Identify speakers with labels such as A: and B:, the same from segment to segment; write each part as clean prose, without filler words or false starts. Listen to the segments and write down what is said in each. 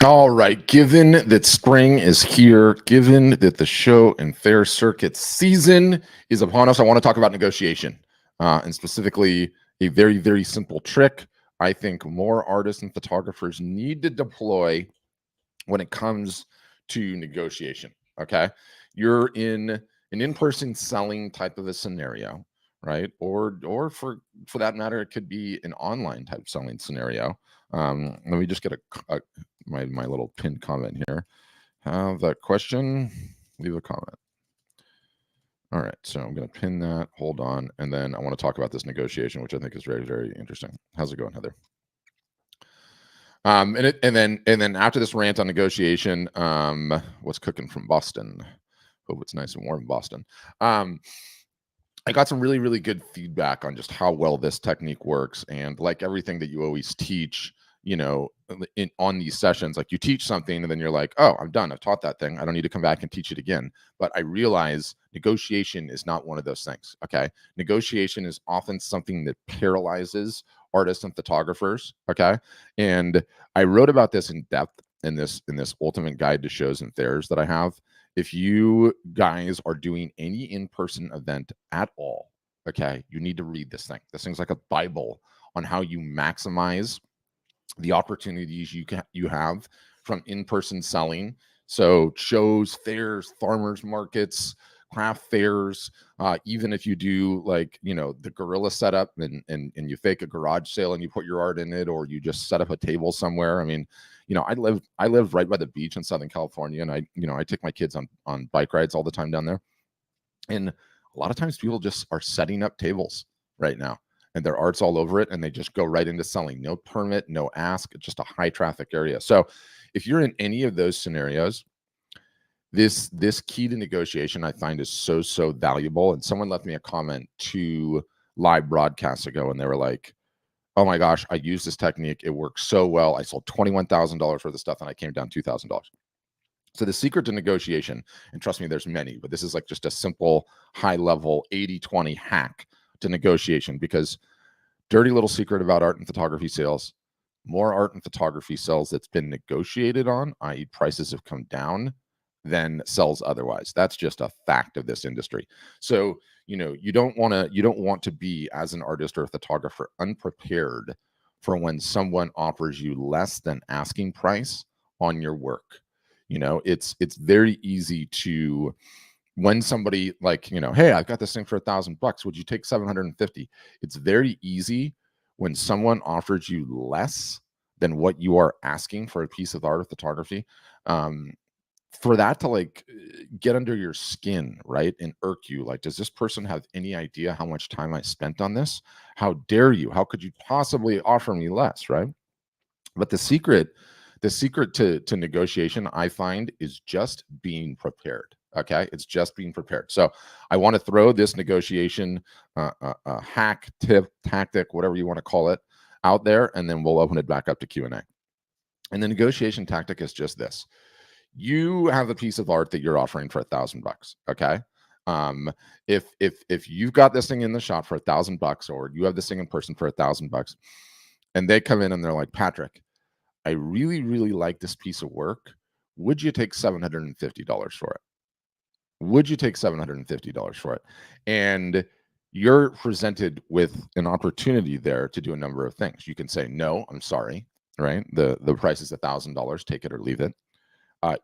A: All right. Given that spring is here, given that the show and fair circuit season is upon us, I want to talk about negotiation and specifically a very, very simple trick I think more artists and photographers need to deploy when it comes to negotiation. Okay. You're in an in-person selling type of a scenario, right? Or for that matter, it could be an online type selling scenario. Let me just get my little pinned comment here. Have that question, leave a comment. All right, so I'm going to pin that. Hold on, and then I want to talk about this negotiation, which I think is very, very interesting. How's it going, Heather? And then after this rant on negotiation, what's cooking from Boston? Hope it's nice and warm in Boston. Um, I got some really, really good feedback on just how well this technique works. And like everything that you always teach, on these sessions, like you teach something and then you're like, oh, I'm done. I've taught that thing. I don't need to come back and teach it again. But I realize negotiation is not one of those things. Okay. Negotiation is often something that paralyzes artists and photographers. Okay. And I wrote about this in depth in this ultimate guide to shows and fairs that I have. If you guys are doing any in-person event at all, okay, you need to read this thing. This thing's like a Bible on how you maximize the opportunities you have from in-person selling. So shows, fairs, farmers markets, craft fairs, even if you do like the guerrilla setup and you fake a garage sale and you put your art in it, or you just set up a table somewhere. I mean, I live right by the beach in Southern California, and I take my kids on bike rides all the time down there. And a lot of times people just are setting up tables right now, and their art's all over it, and they just go right into selling. No permit, no ask, just a high traffic area. So if you're in any of those scenarios, this key to negotiation I find is so valuable. And someone left me a comment 2 live broadcasts ago, and they were like, oh my gosh, I used this technique. It works so well. I sold $21,000 worth of stuff and I came down $2,000. So the secret to negotiation, and trust me, there's many, but this is like just a simple high level 80-20 hack to negotiation, because dirty little secret about art and photography sales, more art and photography sales that's been negotiated on, i.e. prices have come down, than sells otherwise. That's just a fact of this industry. So, you don't want to be, as an artist or a photographer, unprepared for when someone offers you less than asking price on your work. It's very easy to, when somebody like, hey, I've got this thing for $1,000, would you take 750? It's very easy when someone offers you less than what you are asking for a piece of art or photography, for that to like get under your skin, right? And irk you. Like, does this person have any idea how much time I spent on this? How dare you? How could you possibly offer me less, right? But the secret to negotiation, I find, is just being prepared. Okay, it's just being prepared. So I want to throw this negotiation hack, tip, tactic, whatever you want to call it, out there, and then we'll open it back up to Q&A. And the negotiation tactic is just this: you have a piece of art that you're offering for $1,000. Okay. If you've got this thing in the shop for $1,000, or you have this thing in person for $1,000, and they come in and they're like, Patrick, I really, really like this piece of work. Would you take $750 for it? Would you take $750 for it? And you're presented with an opportunity there to do a number of things. You can say, no, I'm sorry, right? The price is $1,000, take it or leave it.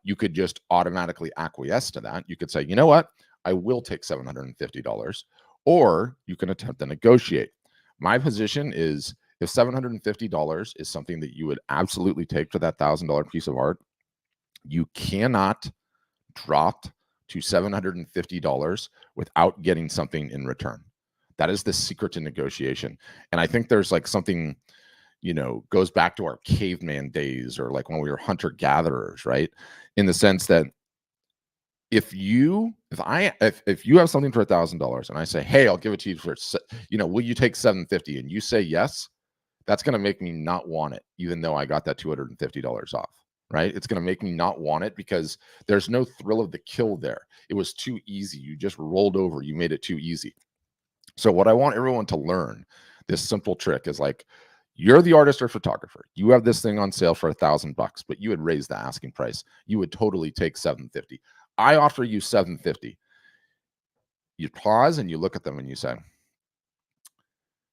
A: You could just automatically acquiesce to that. You could say, you know what? I will take $750, or you can attempt to negotiate. My position is, if $750 is something that you would absolutely take for that $1,000 piece of art, you cannot drop to $750 without getting something in return. That is the secret to negotiation. And I think there's like something, goes back to our caveman days, or like when we were hunter gatherers, right? In the sense that if you have something for $1,000 and I say, hey, I'll give it to you for, will you take 750? And you say yes, that's going to make me not want it, even though I got that $250 off, right? It's going to make me not want it because there's no thrill of the kill there. It was too easy. You just rolled over. You made it too easy. So what I want everyone to learn, this simple trick, is like, You're the artist or photographer. You have this thing on sale for $1,000, but you would raise the asking price. You would totally take $750. I offer you $750. You pause and you look at them and you say,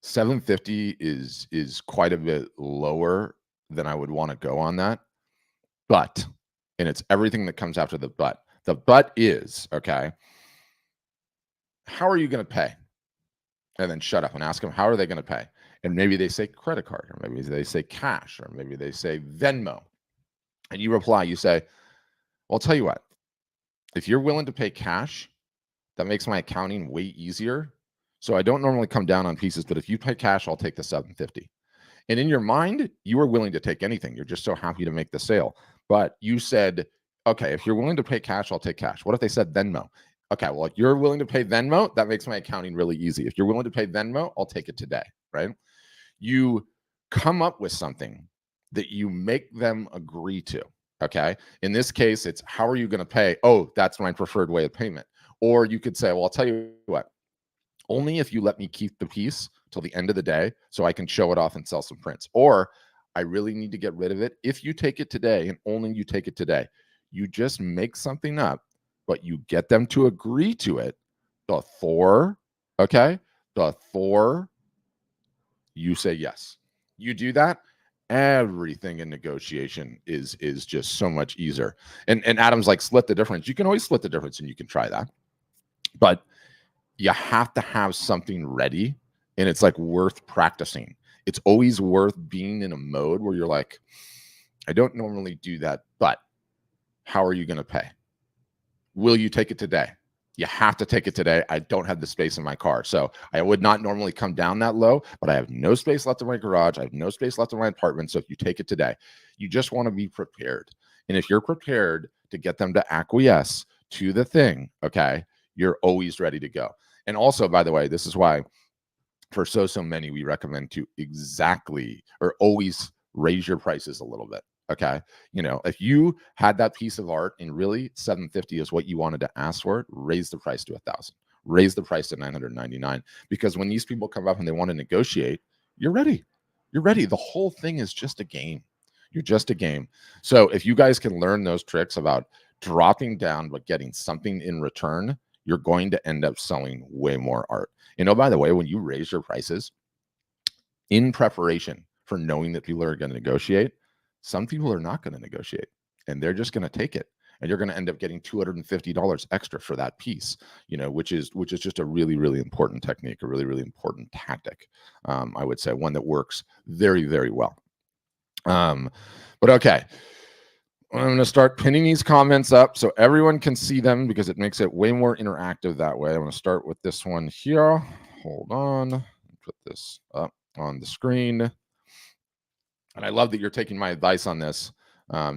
A: $750 is quite a bit lower than I would want to go on that. But, and it's everything that comes after the but. The but is, okay, how are you going to pay? And then shut up and ask them, how are they going to pay? And maybe they say credit card, or maybe they say cash, or maybe they say Venmo. And you reply, you say, well, I'll tell you what, if you're willing to pay cash, that makes my accounting way easier. So I don't normally come down on pieces, but if you pay cash, I'll take the $750. And in your mind, you are willing to take anything. You're just so happy to make the sale. But you said, okay, if you're willing to pay cash, I'll take cash. What if they said Venmo? Okay, well, if you're willing to pay Venmo, that makes my accounting really easy. If you're willing to pay Venmo, I'll take it today, right? You come up with something that you make them agree to, okay? In this case, it's how are you going to pay? Oh, that's my preferred way of payment. Or you could say, well, I'll tell you what, only if you let me keep the piece till the end of the day so I can show it off and sell some prints. Or I really need to get rid of it. If you take it today and only you take it today, you just make something up, but you get them to agree to it before, okay, before you say yes. You do that, everything in negotiation is just so much easier. And Adam's like, split the difference. You can always split the difference and you can try that. But you have to have something ready, and it's like worth practicing. It's always worth being in a mode where you're like, I don't normally do that, but how are you going to pay? Will you take it today? You have to take it today. I don't have the space in my car. So I would not normally come down that low, but I have no space left in my garage. I have no space left in my apartment. So if you take it today, you just want to be prepared. And if you're prepared to get them to acquiesce to the thing, okay, you're always ready to go. And also, by the way, this is why for so many, we recommend to exactly or always raise your prices a little bit. Okay. You know, if you had that piece of art and really $750 is what you wanted to ask for it, raise the price to $1,000, raise the price to $999. Because when these people come up and they want to negotiate, you're ready. You're ready. The whole thing is just a game. You're just a game. So if you guys can learn those tricks about dropping down, but getting something in return, you're going to end up selling way more art. And oh, by the way, when you raise your prices in preparation for knowing that people are going to negotiate, some people are not going to negotiate and they're just going to take it. And you're going to end up getting $250 extra for that piece, you know, which is just a really, really important technique, a really, really important tactic. I would say one that works very, very well. But okay. I'm going to start pinning these comments up so everyone can see them because it makes it way more interactive that way. I'm going to start with this one here. Hold on. Put this up on the screen. And I love that you're taking my advice on this,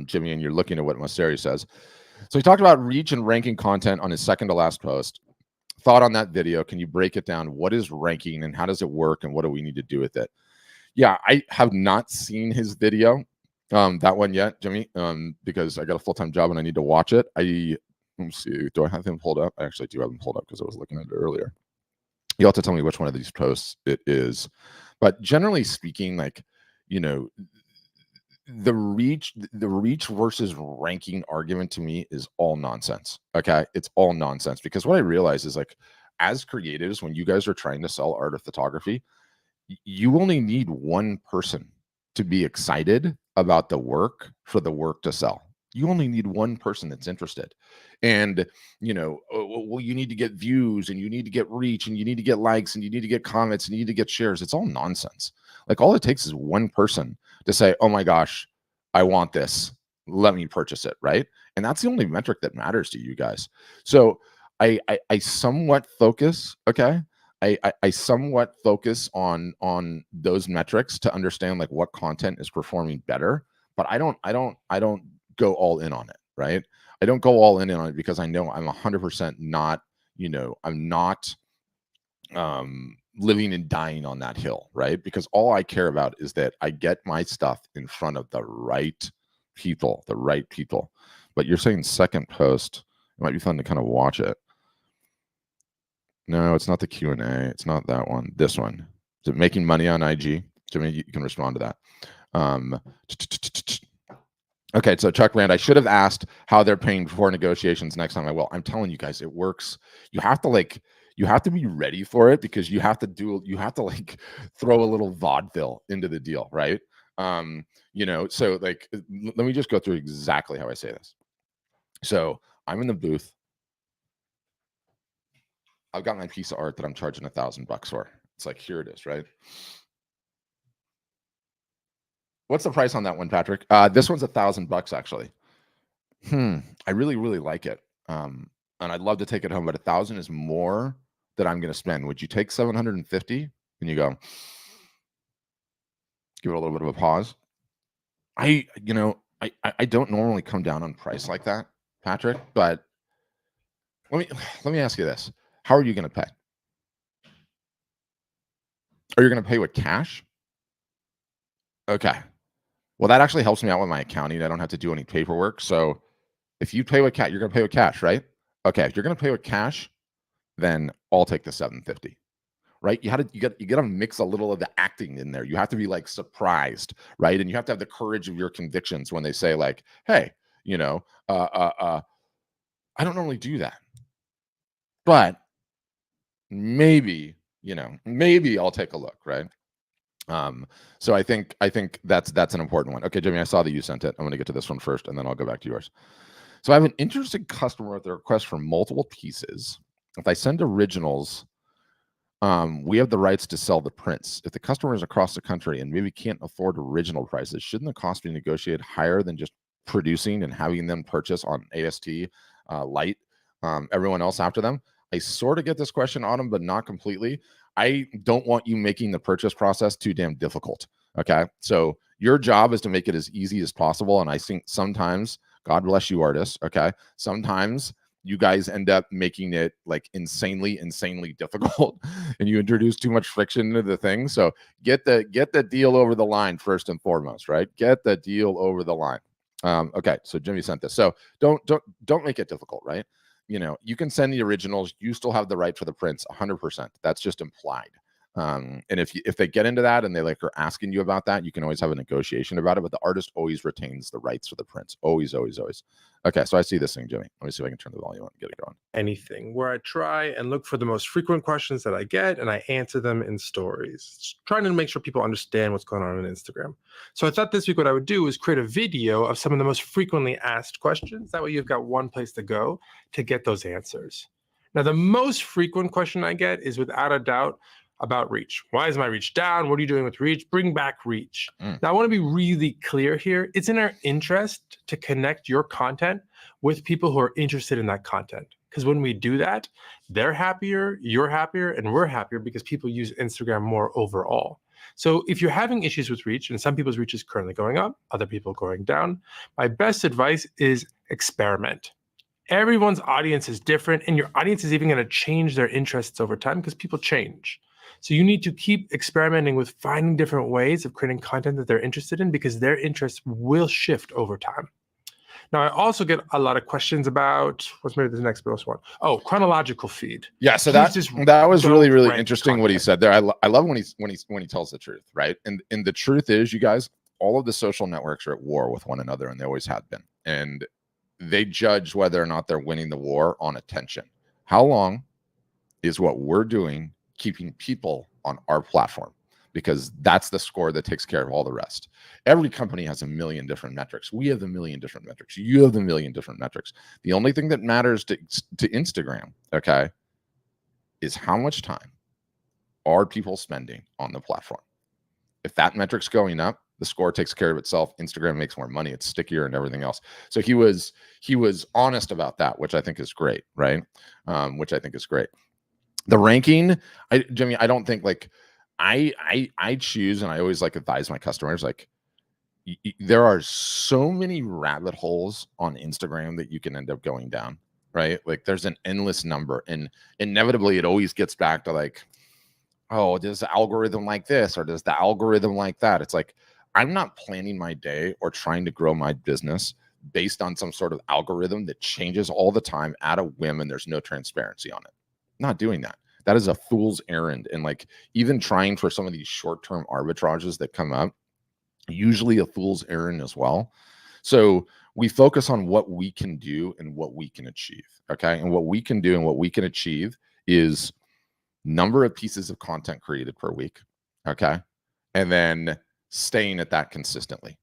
A: Jimmy, and you're looking at what Mosseri says. So he talked about reach and ranking content on his second to last post. Thought on that video. Can you break it down? What is ranking and how does it work and what do we need to do with it? Yeah, I have not seen his video. That one yet, Jimmy, because I got a full-time job and I need to watch it. Let me see. Do I have him pulled up? I actually do have him pulled up because I was looking at it earlier. You'll have to tell me which one of these posts it is. But generally speaking, like, you know, the reach versus ranking argument to me is all nonsense. Okay. It's all nonsense because what I realize is like, as creatives, when you guys are trying to sell art or photography, you only need one person to be excited about the work for the work to sell. You only need one person that's interested. And, you know, well, you need to get views and you need to get reach and you need to get likes and you need to get comments and you need to get shares. It's all nonsense. Like all it takes is one person to say, oh my gosh, I want this. Let me purchase it. Right. And that's the only metric that matters to you guys. So I somewhat focus. Okay. I somewhat focus on those metrics to understand like what content is performing better, but I don't go all in on it, right? I don't go all in on it because I know I'm 100% not, you know, I'm not living and dying on that hill, right? Because all I care about is that I get my stuff in front of the right people. But you're saying second post, it might be fun to kind of watch it. No, it's not the Q&A. It's not that one. This one. Is it making money on IG? Jimmy, you can respond to that. Okay, so Chuck Rand, I should have asked how they're paying before negotiations. Next time I will. I'm telling you guys, it works. You have to be ready for it, because you have to like throw a little vaudeville into the deal, right? So like, let me just go through exactly how I say this. So I'm in the booth. I've got my piece of art that I'm charging $1,000 for. It's like, here it is, right? What's the price on that one, Patrick? This one's $1,000 actually. I really, really like it. And I'd love to take it home, but 1,000 is more that I'm going to spend. Would you take 750? And you go, give it a little bit of a pause. I don't normally come down on price like that, Patrick, but let me ask you this. How are you going to pay? Are you going to pay with cash? Okay. Well, that actually helps me out with my accounting. I don't have to do any paperwork. So if you pay with cash, you're going to pay with cash, right? Okay. If you're going to pay with cash, then I'll take the 750. Right? You got to mix a little of the acting in there. You have to be like surprised, right? And you have to have the courage of your convictions when they say like, "Hey, I don't normally do that, but maybe I'll take a look," right? So I think that's an important one. Okay, Jimmy, I saw that you sent it. I'm going to get to this one first, and then I'll go back to yours. So I have an interesting customer with a request for multiple pieces. If I send originals, we have the rights to sell the prints. If the customer is across the country and maybe can't afford original prices, shouldn't the cost be negotiated higher than just producing and having them purchase on AST, Light, everyone else after them? I sort of get this question, Autumn, but not completely. I don't want you making the purchase process too damn difficult. Okay. So your job is to make it as easy as possible. And I think sometimes, God bless you, artists. Okay. Sometimes you guys end up making it like insanely difficult and you introduce too much friction into the thing. So get the deal over the line first and foremost, right? Get the deal over the line. Okay, so Jimmy sent this. So don't make it difficult, right? You can send the originals. You still have the right for the prints 100%. That's just implied. And if they get into that and they like are asking you about that, you can always have a negotiation about it, but the artist always retains the rights for the prints. Always. Okay, so I see this thing, Jimmy. Let me see if I can turn the volume on and get it going.
B: Anything where I try and look for the most frequent questions that I get and I answer them in stories, just trying to make sure people understand what's going on Instagram. So I thought this week what I would do is create a video of some of the most frequently asked questions. That way you've got one place to go to get those answers. Now, the most frequent question I get is without a doubt about reach. Why is my reach down? What are you doing with reach? Bring back reach. Now, I want to be really clear here. It's in our interest to connect your content with people who are interested in that content. Because when we do that, they're happier, you're happier, and we're happier because people use Instagram more overall. So if you're having issues with reach, and some people's reach is currently going up, other people going down, my best advice is experiment. Everyone's audience is different, and your audience is even going to change their interests over time because people change. So you need to keep experimenting with finding different ways of creating content that they're interested in because their interests will shift over time. Now, I also get a lot of questions about what's maybe the next one. Oh, chronological feed.
A: Yeah, so that was really interesting what he said there. I love when he tells the truth, right? And the truth is, you guys, all of the social networks are at war with one another, and they always have been. And they judge whether or not they're winning the war on attention. How long is what we're doing keeping people on our platform? Because that's the score that takes care of all the rest. Every company has a million different metrics. We have a million different metrics. You have a million different metrics. The only thing that matters to Instagram, okay, is how much time are people spending on the platform. If that metric's going up, the score takes care of itself. Instagram makes more money. It's stickier and everything else. So he was honest about that, which I think is great, right? Which I think is great. The ranking, Jimmy, I don't think like I choose, and I always like advise my customers, like there are so many rabbit holes on Instagram that you can end up going down, right? Like there's an endless number, and inevitably it always gets back to like, oh, does the algorithm like this or does the algorithm like that? It's like, I'm not planning my day or trying to grow my business based on some sort of algorithm that changes all the time at a whim and there's no transparency on it. Not doing that. That is a fool's errand. And like even trying for some of these short-term arbitrages that come up, usually a fool's errand as well. So we focus on what we can do and what we can achieve. Okay. And what we can do and what we can achieve is number of pieces of content created per week. Okay. And then staying at that consistently.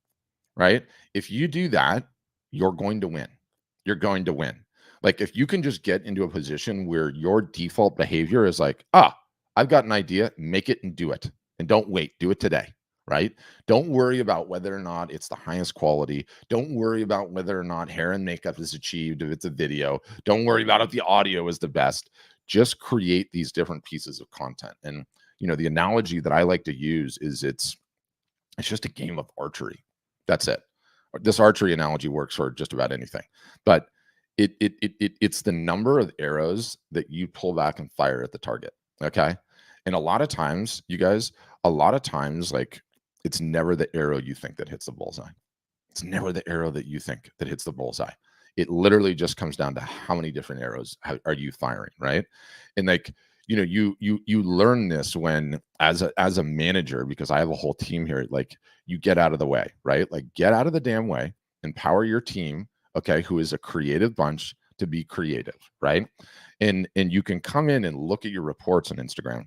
A: Right. If you do that, you're going to win. You're going to win. Like if you can just get into a position where your default behavior is like, I've got an idea, make it and do it. And don't wait, do it today. Right? Don't worry about whether or not it's the highest quality. Don't worry about whether or not hair and makeup is achieved if it's a video. Don't worry about if the audio is the best. Just create these different pieces of content. And the analogy that I like to use is it's just a game of archery. That's it. This archery analogy works for just about anything, but it's the number of arrows that you pull back and fire at the target. Okay. And a lot of times, you guys, like it's never the arrow you think that hits the bullseye. It's never the arrow that you think that hits the bullseye. It literally just comes down to how many different arrows are you firing, right? And like, you learn this when as a manager, because I have a whole team here, like you get out of the way, right? Like get out of the damn way, empower your team, okay, who is a creative bunch to be creative, right? And you can come in and look at your reports on Instagram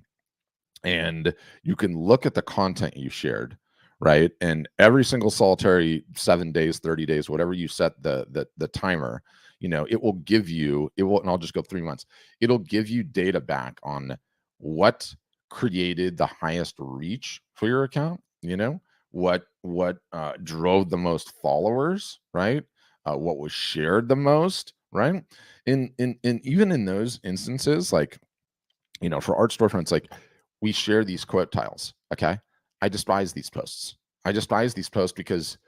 A: and you can look at the content you shared, right? And every single solitary 7 days, 30 days, whatever you set the timer, it will give you, and I'll just go 3 months. It'll give you data back on what created the highest reach for your account, what drove the most followers, right? What was shared the most, right? In even in those instances, like, for Art Storefronts, like we share these quote tiles. Okay. I despise these posts. Because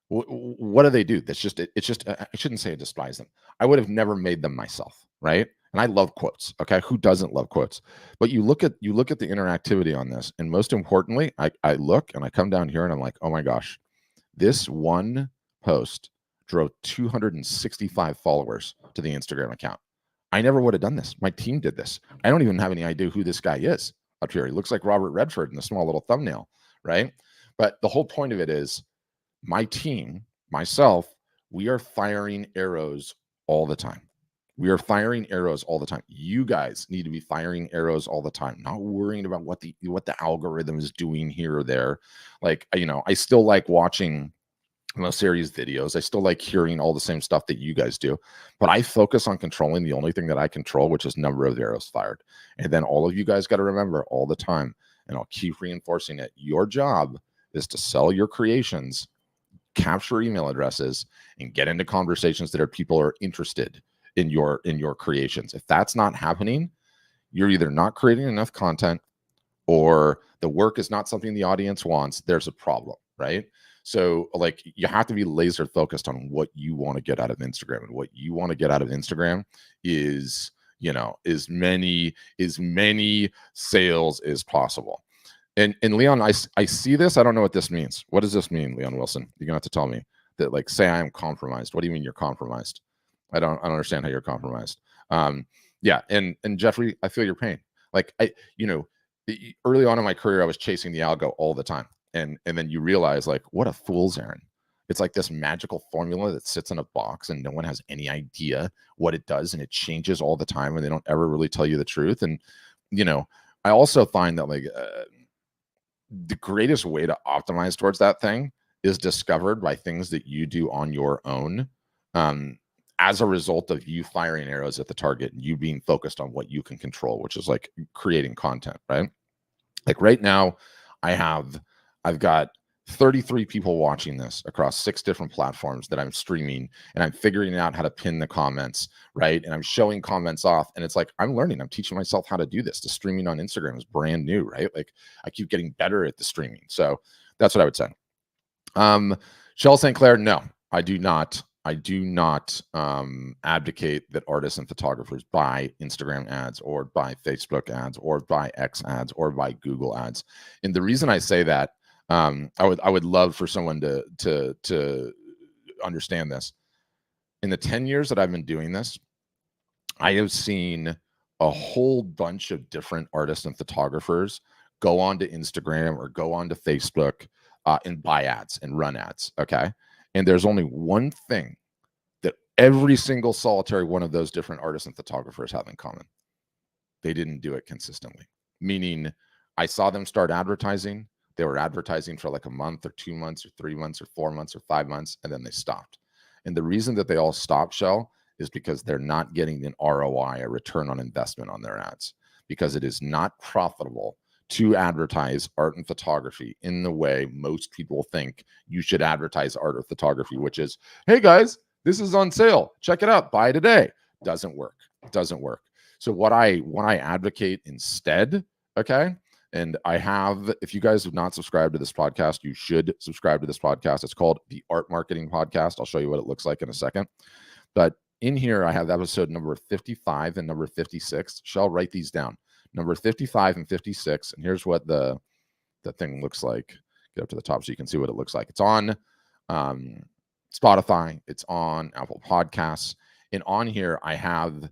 A: what do they do? It's just, I shouldn't say I despise them. I would have never made them myself. Right. And I love quotes. Okay. Who doesn't love quotes? But you look at the interactivity on this. And most importantly, I look and I come down here and I'm like, oh my gosh, this one post drove 265 followers to the Instagram account. I never would have done this. My team did this. I don't even have any idea who this guy is up here. He looks like Robert Redford in the small little thumbnail, right? But the whole point of it is my team, myself, we are firing arrows all the time. We are firing arrows all the time. You guys need to be firing arrows all the time, not worrying about what the algorithm is doing here or there. Like, I still like watching series videos. I still like hearing all the same stuff that you guys do, but I focus on controlling the only thing that I control, which is number of arrows fired. And then all of you guys got to remember all the time, and I'll keep reinforcing it. Your job is to sell your creations, capture email addresses, and get into conversations that people are interested in your creations. If that's not happening, you're either not creating enough content or the work is not something the audience wants. There's a problem, right? So like you have to be laser focused on what you want to get out of Instagram, and what you want to get out of Instagram is, as many sales as possible. And Leon, I see this. I don't know what this means. What does this mean, Leon Wilson? You're gonna have to tell me that. Like, say I am compromised. What do you mean you're compromised? I don't understand how you're compromised. Yeah. And Jeffrey, I feel your pain. Like early on in my career, I was chasing the algo all the time. And then you realize, like, what a fool's errand. It's like this magical formula that sits in a box and no one has any idea what it does. And it changes all the time and they don't ever really tell you the truth. And, I also find that like the greatest way to optimize towards that thing is discovered by things that you do on your own. As a result of you firing arrows at the target and you being focused on what you can control, which is like creating content, right? Like right now I've got 33 people watching this across 6 different platforms that I'm streaming, and I'm figuring out how to pin the comments, right? And I'm showing comments off, and it's like, I'm learning, I'm teaching myself how to do this. The streaming on Instagram is brand new, right? Like I keep getting better at the streaming. So that's what I would say. Shell St. Clair, no, I do not advocate that artists and photographers buy Instagram ads or buy Facebook ads or buy X ads or buy Google ads. And the reason I say that, I would love for someone to understand this. In the 10 years that I've been doing this, I have seen a whole bunch of different artists and photographers go onto Instagram or go onto Facebook and buy ads and run ads. Okay. And there's only one thing that every single solitary one of those different artists and photographers have in common. They didn't do it consistently. Meaning, I saw them start advertising. They were advertising for like a month or 2 months or 3 months or 4 months or 5 months, and then they stopped. And the reason that they all stopped, Shell, is because they're not getting an ROI, a return on investment on their ads, because it is not profitable to advertise art and photography in the way most people think you should advertise art or photography, which is, hey guys, this is on sale. Check it out. Buy today. Doesn't work. Doesn't work. So what I advocate instead, okay, and I have, if you guys have not subscribed to this podcast, you should subscribe to this podcast. It's called the Art Marketing Podcast. I'll show you what it looks like in a second. But in here, I have episode number 55 and number 56. Shall write these down. Number 55 and 56. And here's what the thing looks like. Get up to the top so you can see what it looks like. It's on Spotify. It's on Apple Podcasts. And on here, I have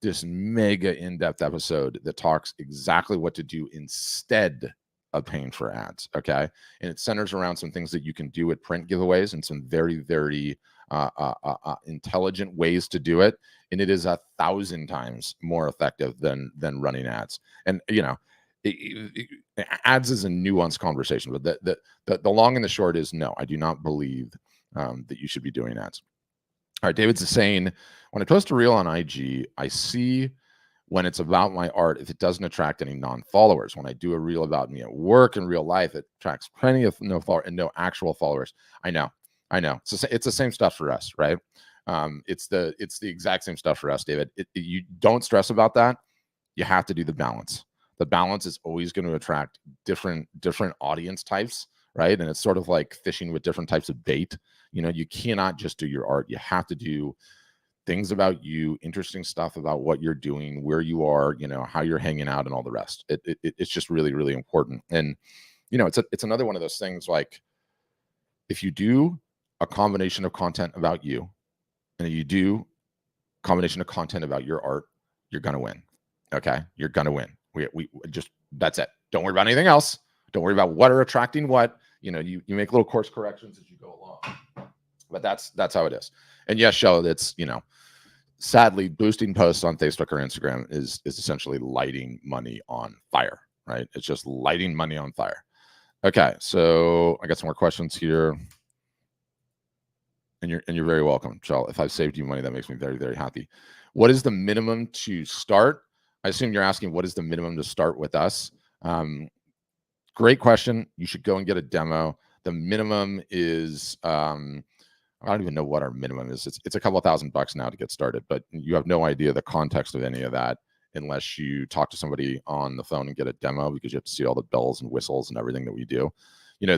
A: this mega in-depth episode that talks exactly what to do instead of paying for ads. Okay. And it centers around some things that you can do at print giveaways and some very, very intelligent ways to do it. And it is 1,000 times more effective than running ads. And, you know, ads is a nuanced conversation, but the long and the short is no, I do not believe that you should be doing ads. All right, David's saying, when I post a reel on IG, I see when it's about my art if it doesn't attract any non-followers. When I do a reel about me at work in real life, it attracts plenty of no actual followers. I know. It's the same stuff for us, right? It's the exact same stuff for us, David. You don't stress about that. You have to do the balance. The balance is always going to attract different audience types, right? And it's sort of like fishing with different types of bait. You know, you cannot just do your art. You have to do things about you, interesting stuff about what you're doing, where you are, you know, how you're hanging out, and all the rest. It's just really, really important. And you know, it's another one of those things. Like, if you do a combination of content about you, and you do a combination of content about your art, you're gonna win. Okay, you're gonna win. We just, that's it. Don't worry about anything else. Don't worry about what are attracting what. You know, you make little course corrections as you go along. But that's how it is. And yes, Shell, it's, you know, sadly, boosting posts on Facebook or Instagram is essentially lighting money on fire, right? It's just lighting money on fire. Okay, so I got some more questions here. And you're very welcome, Shell. If I've saved you money, that makes me very, very happy. What is the minimum to start? I assume you're asking what is the minimum to start with us. Great question. You should go and get a demo. The minimum is I don't even know what our minimum is. It's a couple of $1,000 now to get started, but you have no idea the context of any of that unless you talk to somebody on the phone and get a demo, because you have to see all the bells and whistles and everything that we do. You know,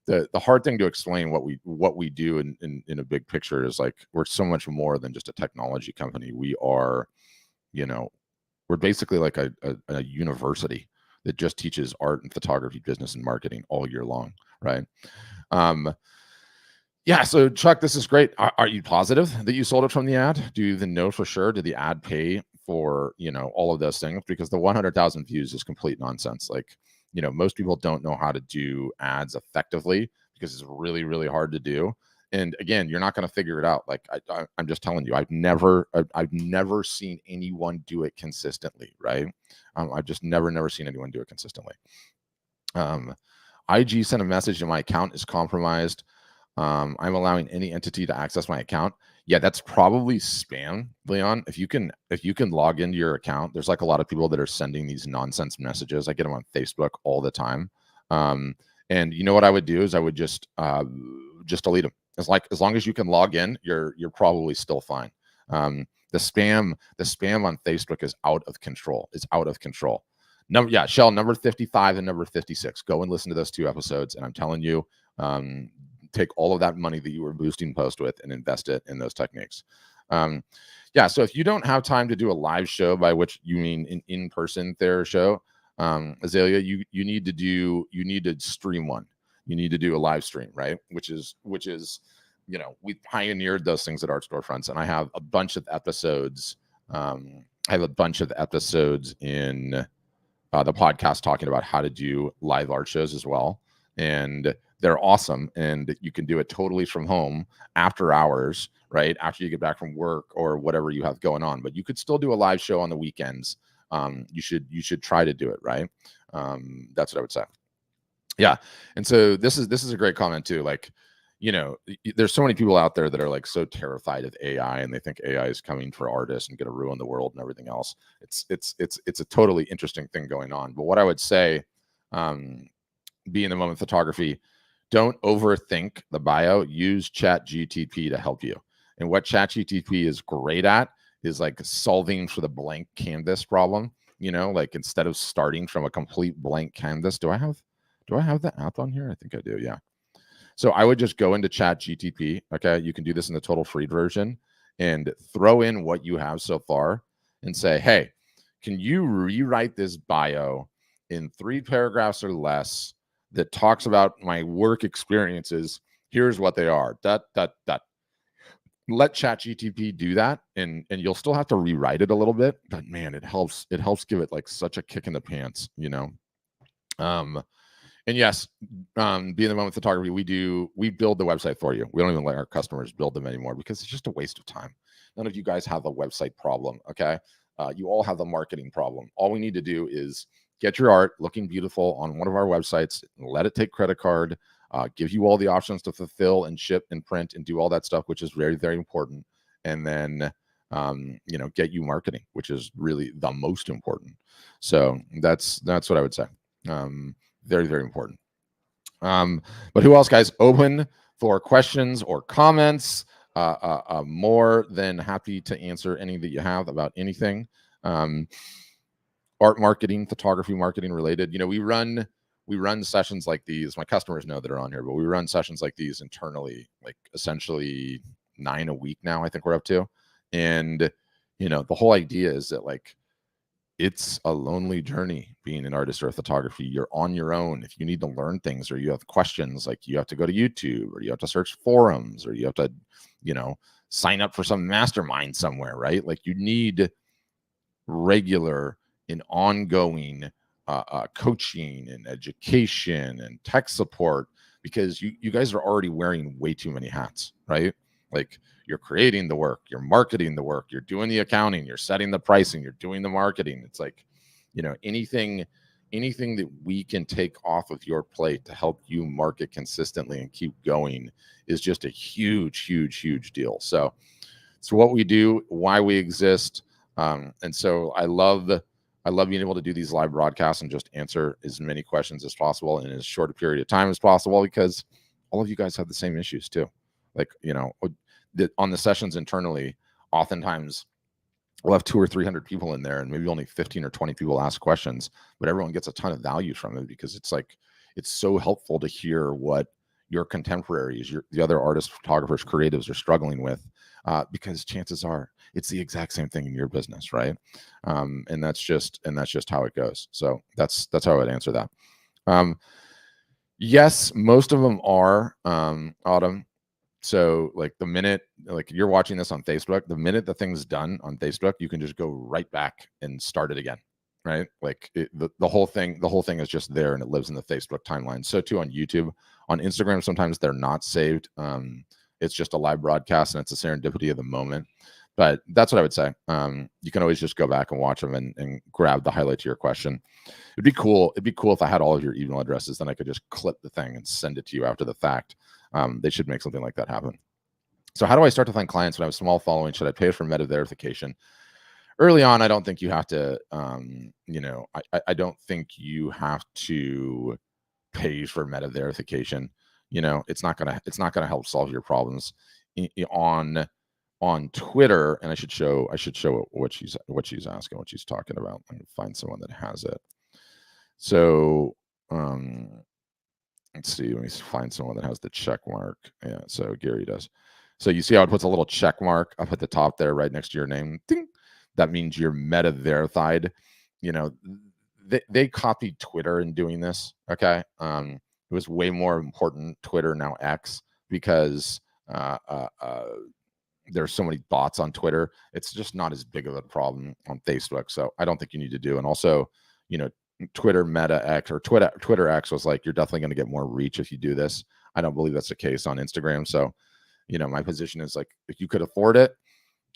A: the hard thing to explain what we do in a big picture is, like, we're so much more than just a technology company. We are, you know, we're basically like a university that just teaches art and photography, business and marketing all year long, right? Yeah, so Chuck, this is great. Are you positive that you sold it from the ad? Do you even know for sure? Did the ad pay for, you know, all of those things? Because the 100,000 views is complete nonsense. Like, you know, most people don't know how to do ads effectively because it's really, really hard to do. And again, you're not going to figure it out. Like, I'm just telling you, I've never seen anyone do it consistently, right? I've just never seen anyone do it consistently. IG sent a message to my account is compromised. I'm allowing any entity to access my account. Yeah, that's probably spam, Leon. If you can log into your account, there's like a lot of people that are sending these nonsense messages. I get them on Facebook all the time. And you know what I would do is I would just delete them. As long as you can log in, you're probably still fine. The spam on Facebook is out of control. It's out of control. Shell, number 55 and number 56. Go and listen to those two episodes. And I'm telling you, take all of that money that you were boosting post with and invest it in those techniques. So if you don't have time to do a live show, by which you mean an in-person Thayer show, Azalea, you need to stream one. You need to do a live stream, right? Which is, you know, we pioneered those things at Art Storefronts, and I have a bunch of episodes I have a bunch of episodes in the podcast talking about how to do live art shows as well. And they're awesome. And you can do it totally from home after hours, right? After you get back from work or whatever you have going on. But you could still do a live show on the weekends. You should try to do it, right? That's what I would say. Yeah. And so this is a great comment too. Like, there's so many people out there that are like so terrified of AI, and they think AI is coming for artists and going to ruin the world and everything else. It's a totally interesting thing going on. But what I would say, be in the moment photography, don't overthink the bio. Use ChatGTP to help you. And what ChatGTP is great at is like solving for the blank canvas problem. Like instead of starting from a complete blank canvas, do I have the app on here? I think I do. Yeah. So I would just go into ChatGTP. Okay. You can do this in the total free version and throw in what you have so far and say, hey, can you rewrite this bio in 3 paragraphs or less that talks about my work experiences? Here's what they are. Let ChatGTP do that, and you'll still have to rewrite it a little bit, but man, it helps give it like such a kick in the pants. And yes, be in the moment photography, we build the website for you. We don't even let our customers build them anymore because it's just a waste of time. None of you guys have a website problem. Okay. You all have the marketing problem. All we need to do is get your art looking beautiful on one of our websites, let it take credit card, give you all the options to fulfill and ship and print and do all that stuff, which is very, very important. And then, get you marketing, which is really the most important. So that's what I would say. Very, very important. But who else, guys? Open for questions or comments. More than happy to answer any that you have about anything. Art marketing, photography marketing related. We run sessions like these. My customers know that are on here, but we run sessions like these internally, like essentially 9 a week now, I think we're up to. And, the whole idea is that like, it's a lonely journey being an artist or a photography. You're on your own. If you need to learn things or you have questions, like you have to go to YouTube or you have to search forums or you have to, sign up for some mastermind somewhere, right? Like you need regular and ongoing coaching and education and tech support, because you guys are already wearing way too many hats, right? Like you're creating the work, you're marketing the work, you're doing the accounting, you're setting the pricing, you're doing the marketing. It's like, anything that we can take off of your plate to help you market consistently and keep going is just a huge, huge, huge deal. So it's what we do, why we exist. And so I love being able to do these live broadcasts and just answer as many questions as possible in as short a period of time as possible, because all of you guys have the same issues too. Like, on the sessions internally, oftentimes we'll have 200 or 300 people in there and maybe only 15 or 20 people ask questions, but everyone gets a ton of value from it because it's so helpful to hear what your contemporaries, the other artists, photographers, creatives are struggling with, because chances are it's the exact same thing in your business, right? And that's just how it goes. So that's how I would answer that. Yes, most of them are, Autumn. So like the minute like you're watching this on Facebook, the minute the thing's done on Facebook, you can just go right back and start it again, right? Like the whole thing is just there and it lives in the Facebook timeline. So too on YouTube. On Instagram, sometimes they're not saved. It's just a live broadcast and it's a serendipity of the moment. But that's what I would say. You can always just go back and watch them and grab the highlight to your question. It'd be cool if I had all of your email addresses, then I could just clip the thing and send it to you after the fact. They should make something like that happen. So how do I start to find clients when I have a small following? Should I pay for meta verification? Early on, I don't think you have to, I don't think you have to pay for meta verification. It's not gonna help solve your problems. On Twitter, and I should show what she's asking, what she's talking about. I'm gonna find someone that has it. So let's see, let me find someone that has the check mark. Yeah, so Gary does. So you see how it puts a little check mark up at the top there, right next to your name. Ding! That means you're meta verified. They copied Twitter in doing this. Okay, it was way more important, Twitter, now X, because there's so many bots on Twitter. It's just not as big of a problem on Facebook. So I don't think you need to do. And also, you know, Twitter Meta X or Twitter X was like, you're definitely going to get more reach if you do this. I don't believe that's the case on Instagram. So, you know, my position is like, if you could afford it,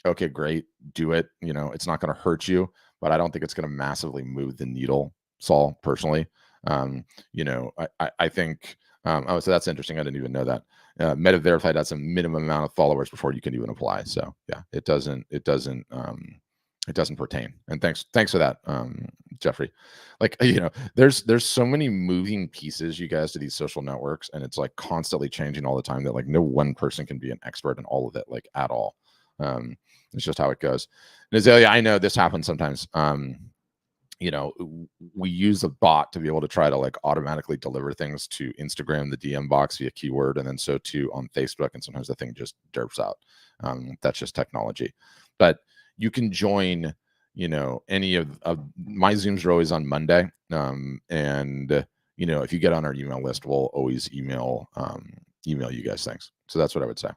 A: okay, great, do it. You know, it's not going to hurt you, but I don't think it's going to massively move the needle, Saul, personally. You know, I think, oh, so that's interesting. I didn't even know that. Meta Verified has a minimum amount of followers before you can even apply. So yeah, it doesn't pertain. And thanks for that, Jeffrey. Like, you know, there's so many moving pieces, you guys, to these social networks, and it's like constantly changing all the time that like no one person can be an expert in all of it, like at all. It's just how it goes. And Azalea, I know this happens sometimes. You know, we use a bot to be able to try to like automatically deliver things to Instagram, the DM box via keyword, and then so too on Facebook. And sometimes the thing just derps out. That's just technology. But you can join, you know, any of my Zooms are always on Monday. And you know, if you get on our email list, we'll always email you guys things. So that's what I would say.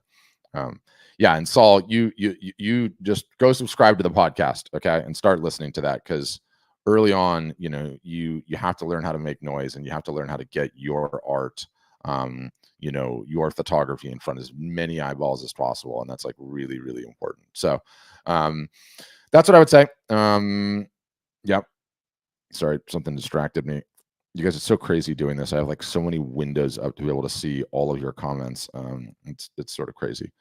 A: Yeah, and Saul, you just go subscribe to the podcast, okay, and start listening to that, because early on, you know, you have to learn how to make noise, and you have to learn how to get your art, you know, your photography in front of as many eyeballs as possible, and that's like really, really important. So that's what I would say. Yep. Sorry, something distracted me. You guys are so crazy doing this. I have like so many windows up to be able to see all of your comments. It's sort of crazy.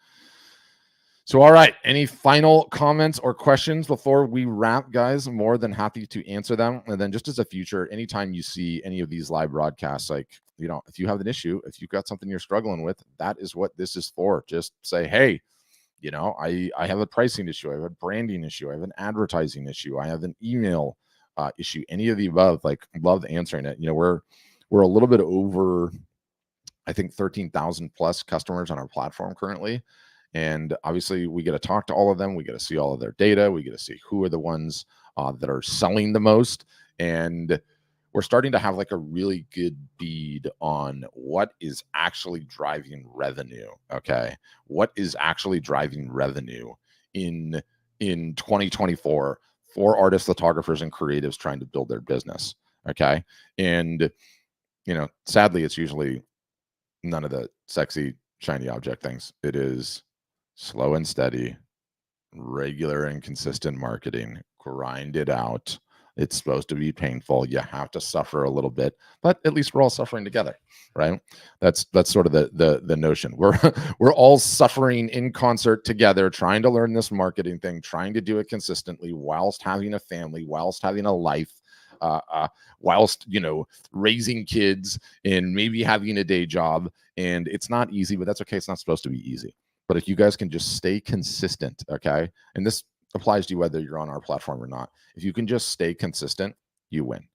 A: So, all right, any final comments or questions before we wrap, guys? I'm more than happy to answer them. And then just as a future, anytime you see any of these live broadcasts, like, you know, if you have an issue, if you've got something you're struggling with, that is what this is for. Just say, hey, you know, I have a pricing issue. I have a branding issue. I have an advertising issue. I have an email issue. Any of the above, like, love answering it. You know, we're a little bit over, I think, 13,000 plus customers on our platform currently. And obviously we get to talk to all of them. We get to see all of their data. We get to see who are the ones that are selling the most. And we're starting to have like a really good bead on what is actually driving revenue. Okay. What is actually driving revenue in 2024 for artists, photographers, and creatives trying to build their business. Okay. And, you know, sadly, it's usually none of the sexy, shiny object things. It is slow and steady, regular and consistent marketing. Grind it out. It's supposed to be painful. You have to suffer a little bit, but at least we're all suffering together, right? That's sort of the notion. We're all suffering in concert together, trying to learn this marketing thing, trying to do it consistently, whilst having a family, whilst having a life, whilst, you know, raising kids and maybe having a day job. And it's not easy, but that's okay. It's not supposed to be easy. But if you guys can just stay consistent, okay, and this applies to you whether you're on our platform or not, if you can just stay consistent, you win.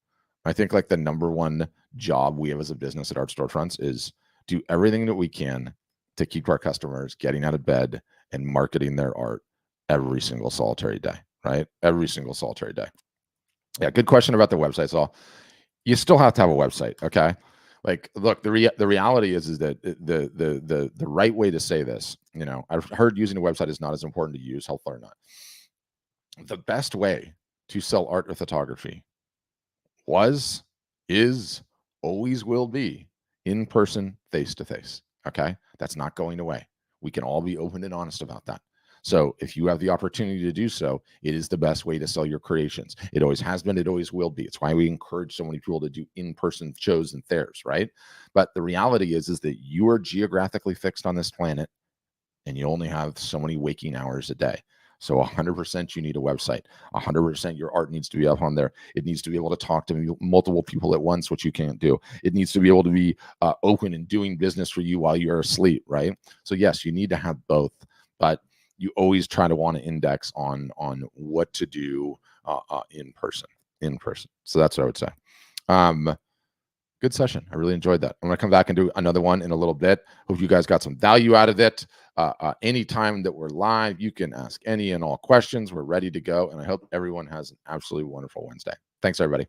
A: I think like the number one job we have as a business at Art Storefronts is do everything that we can to keep our customers getting out of bed and marketing their art every single solitary day, right? Every single solitary day. Yeah, good question about the website, Saul. You still have to have a website, okay? Like, look, the reality is that the right way to say this, you know, I've heard using a website is not as important to use, health or not. The best way to sell art or photography was, is, always will be in person, face to face. Okay, that's not going away. We can all be open and honest about that. So if you have the opportunity to do so, it is the best way to sell your creations. It always has been. It always will be. It's why we encourage so many people to do in-person shows and fairs, right? But the reality is that you are geographically fixed on this planet, and you only have so many waking hours a day. So 100% you need a website. 100% your art needs to be up on there. It needs to be able to talk to multiple people at once, which you can't do. It needs to be able to be open and doing business for you while you're asleep, right? So yes, you need to have both, but you always try to want to index on what to do in person. So that's what I would say. Good session. I really enjoyed that. I'm going to come back and do another one in a little bit. Hope you guys got some value out of it. Anytime that we're live, you can ask any and all questions. We're ready to go. And I hope everyone has an absolutely wonderful Wednesday. Thanks, everybody.